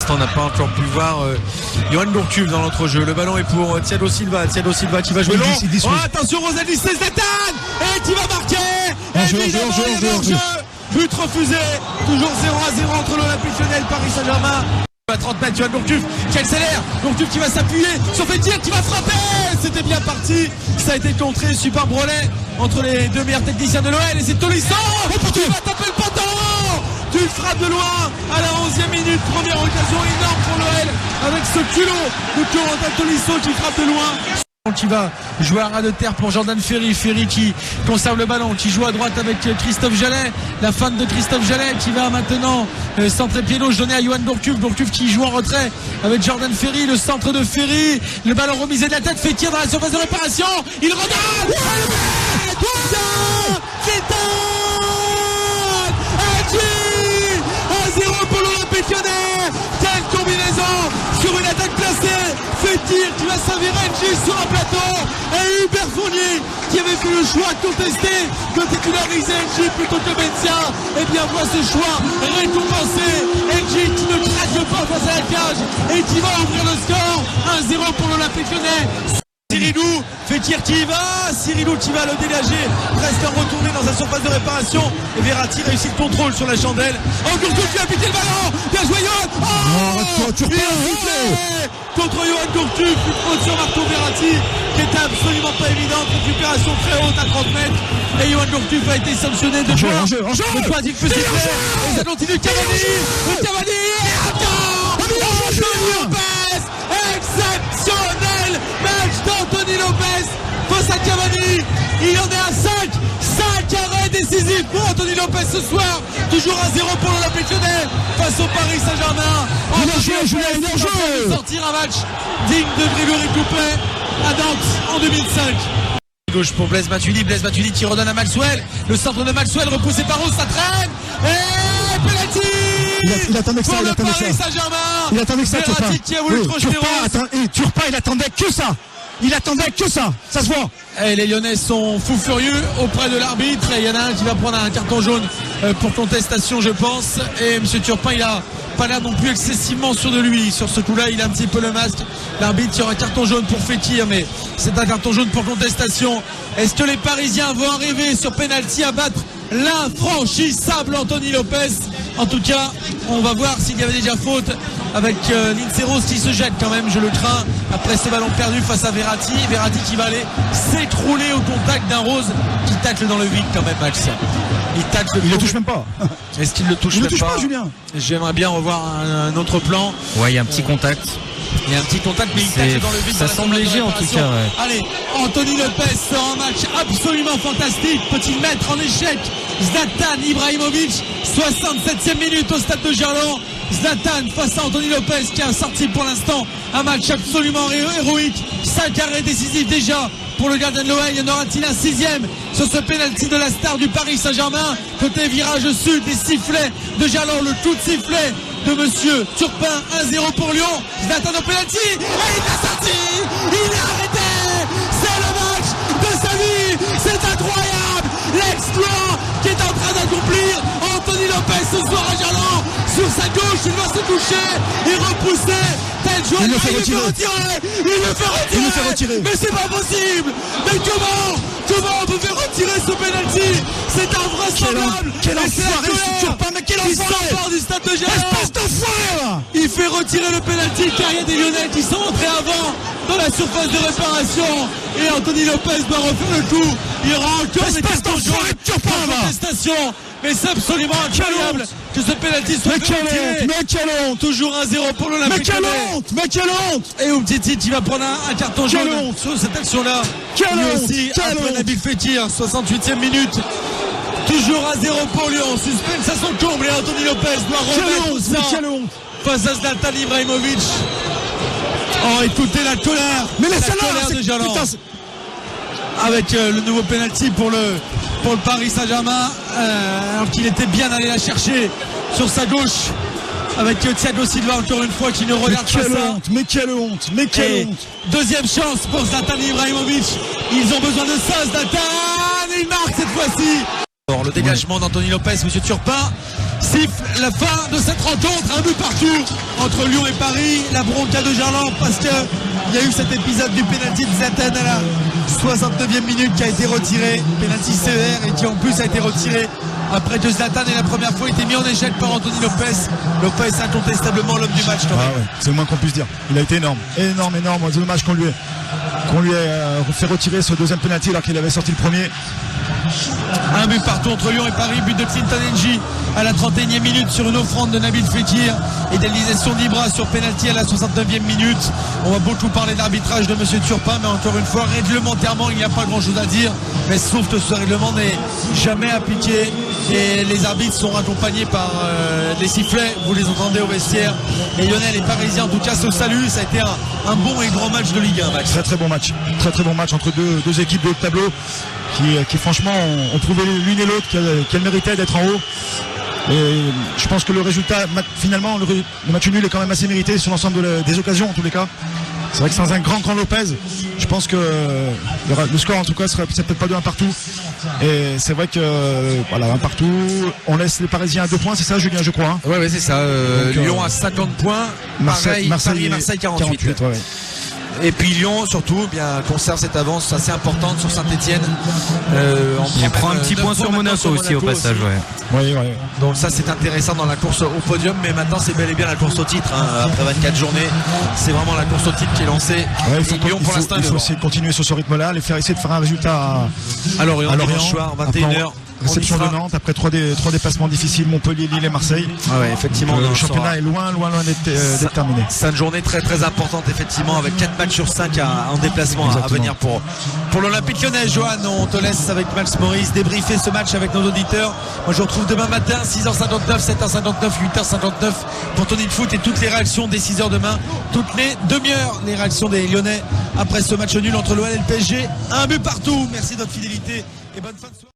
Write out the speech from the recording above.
On n'a pas encore pu voir Yoann Gourcuff dans l'entrejeu. Le ballon est pour Thiago Silva. Thiago Silva qui va jouer long. Oh, attention Rosalie, c'est Zlatan et qui va marquer. Évidemment, il y a hors-jeu. But refusé. Toujours 0-0 entre l'Olympique Lyonnais et le Paris Saint-Germain. À 30 mètres, Yoann Gourcuff qui accélère. Gourcuff qui va s'appuyer sur Fekir qui va frapper. C'était bien parti. Ça a été contré. Super brelet entre les deux meilleurs techniciens de l'OL. Et c'est Tolisso qui va taper le poteau. Une frappe de loin à la 11e minute. Première occasion énorme pour l'OL avec ce culot de Corentin Tolisso qui frappe de loin. Qui va jouer à ras de terre pour Jordan Ferry. Ferry qui conserve le ballon, qui joue à droite avec Christophe Jallet. La fin de Christophe Jallet qui va maintenant centrer pied gauche donné à Yoann Gourcuff. Gourcuff qui joue en retrait avec Jordan Ferry. Le centre de Ferry. Le ballon remisé de la tête. Fekir dans la surface de réparation. Il redonne. Pour l'Olympique Lyonnais. Quelle combinaison sur une attaque placée. Fekir qui va servir NG sur un plateau et Hubert Fournier qui avait fait le choix contesté de titulariser NG plutôt que Benzia. Et bien voit ce choix récompensé. NG qui ne craque pas face à la cage et qui va ouvrir le score. 1-0 pour l'Olympique Lyonnais. Cirilou, Fekir qui y va, Cirilou qui va le dégager, presque retourné dans sa surface de réparation et Verratti réussit le contrôle sur la chandelle. Oh, Gourcuff qui a piqué le ballon, bien joué Yoann. Contre Yoann Gourcuff, une faute sur Marco Verratti qui était absolument pas évidente, récupération très haute à 30 mètres et Yoann Gourcuff a été sanctionné de quoi le troisième petit frère et ça continue. Cavani exceptionnel match d'Anthony Lopez face à Cavani. Il en est à 5 arrêts décisifs pour Anthony Lopez ce soir. Toujours 1-0 pour l'Olympique Lyonnais face au Paris Saint-Germain. Il a sortir un match digne de Grégory Coupet à Nantes en 2005. Gauche pour Blaise Matuidi qui redonne à Maxwell. Le centre de Maxwell repoussé par Rose, ça traîne et penalty. Il attendait que ça, il attendait que ça. Verratti qui a voulu crocheter Rose. Turpin, il attendait que ça. Ça se voit. Et les Lyonnais sont fous furieux auprès de l'arbitre. Et il y en a un qui va prendre un carton jaune pour contestation, je pense. Et M. Turpin, il a pas l'air non plus excessivement sûr de lui. Sur ce coup-là, il a un petit peu le masque. L'arbitre, il y aura un carton jaune pour Fekir, mais c'est un carton jaune pour contestation. Est-ce que les Parisiens vont arriver sur penalty à battre l'infranchissable Anthony Lopez? En tout cas, on va voir s'il y avait déjà faute avec Lindsay Rose qui se jette quand même, je le crains, après ce ballon perdu face à Verratti. Verratti qui va aller s'écrouler au contact d'un Rose qui tacle dans le vide quand même, Max. Il le touche même pas. Est-ce qu'il le touche même pas, Julien? J'aimerais bien revoir un autre plan. Ouais, il y a un petit contact. Il y a un petit contact, mais il tacle dans le vide. Ça semble léger en tout cas. Ouais. Allez, Anthony Lopez sort un match absolument fantastique. Peut-il mettre en échec Zlatan Ibrahimovic? 67e minute au stade de Gerland. Zlatan face à Anthony Lopez qui a sorti pour l'instant un match absolument héroïque. 5 arrêts décisifs déjà pour le gardien de l'OL. Il y en aura-t-il un 6e sur ce penalty de la star du Paris Saint-Germain? Côté virage sud, des sifflets de Gerland, le coup de sifflet de monsieur Turpin. 1-0 pour Lyon. Zlatan au penalty et il l'a sorti. Il est arrêté. C'est le match de sa vie. C'est incroyable. L'exploit qui est en train d'accomplir Anthony Lopez ce soir à Gerland. Sur sa gauche, il va se toucher et repousser. Il le fait retirer. Mais c'est pas possible. Mais comment on peut faire retirer ce penalty? C'est invraisemblable. Quel enfoiré, Turpin, mais quel enfoiré du stade de Gerland. Espèce d'enfoiré. Il fait retirer le penalty car il y a des Lyonnais qui sont entrés avant dans la surface de réparation et Anthony Lopez doit refaire le coup. Il y aura encore des cartons jaunes de contestation. Mais c'est absolument incroyable que ce penalty soit retiré. Mais quelle honte. Toujours 1-0 pour l'Olympique Lyonnais. Mais quelle honte. Et Umtiti qui va prendre un carton jaune sur cette action-là. Lui aussi, après Nabil Fekir, 68e minute. Toujours 1-0 pour Lyon. Suspense à son comble et Anthony Lopez doit remettre ça face à Zlatan Ibrahimovic. Oh, écoutez la colère. Mais la colère de Gerland. Avec le nouveau penalty pour le Paris Saint-Germain, alors qu'il était bien allé la chercher sur sa gauche avec Thiago Silva encore une fois qui ne regarde pas ça. Mais quelle honte. Deuxième chance pour Zlatan Ibrahimovic. Ils ont besoin de ça, Zlatan, et il marque cette fois-ci. Le dégagement d'Anthony Lopez, monsieur Turpin. siffle la fin de cette rencontre. Un but partout entre Lyon et Paris. La bronca de Gerland parce qu'il y a eu cet épisode du pénalty de Zlatan à la 69e minute qui a été retiré. Pénalty sévère et qui en plus a été retiré après que Zlatan ait la première fois été mis en échec par Anthony Lopez. Lopez incontestablement l'homme du match. Ouais, c'est le moins qu'on puisse dire. Il a été énorme. C'est dommage qu'on lui ait fait retirer ce deuxième pénalty alors qu'il avait sorti le premier. Un but partout entre Lyon et Paris, but de Clinton N'Jie à la 31e minute sur une offrande de Nabil Fekir, égalisation d'Ibra sur penalty à la 69e minute. On va beaucoup parler d'arbitrage de monsieur Turpin, mais encore une fois, réglementairement, il n'y a pas grand chose à dire, mais sauf que ce règlement n'est jamais appliqué et les arbitres sont accompagnés par des sifflets, vous les entendez au vestiaire. Les Lyonnais, les Parisiens en tout cas se saluent. Ça a été un bon et grand match de Ligue 1, Max. Très bon match entre deux équipes de haut de tableau qui franchement ont prouvé l'une et l'autre qu'elles méritaient d'être en haut. Et je pense que le résultat, finalement, le match nul est quand même assez mérité sur l'ensemble des occasions en tous les cas. C'est vrai que sans un grand Lopez, je pense que le score en tout cas serait peut-être pas de 1 partout. Et c'est vrai que voilà, 1 partout, on laisse les Parisiens à 2 points, c'est ça Julien, je crois. Ouais, c'est ça. Donc, Lyon à 50 points, Marseille 48. Ouais. Et puis Lyon surtout conserve cette avance assez importante sur Saint-Etienne. Il prend un petit point sur Monaco aussi au passage. Ouais. Donc ça c'est intéressant dans la course au podium, mais maintenant c'est bel et bien la course au titre. Après 24 journées, c'est vraiment la course au titre qui est lancée. Lyon pour l'instant il faut aussi continuer sur ce rythme-là, essayer de faire un résultat à Lorient dimanche soir 21h. Réception de Nantes après 3 déplacements difficiles, Montpellier, Lille et Marseille. Effectivement, le championnat est loin d'être terminé. C'est une journée très importante effectivement, avec 4 matchs sur 5 en déplacement à venir pour l'Olympique Lyonnais. Johan, on te laisse avec Max Maurice débriefer ce match avec nos auditeurs. Moi je vous retrouve demain matin 6h59, 7h59, 8h59 pour Tony de Foot et toutes les réactions des 6h demain, toutes les demi-heures, les réactions des Lyonnais après ce match nul entre l'OL et le PSG. Un but partout. Merci de votre fidélité et bonne fin de soirée.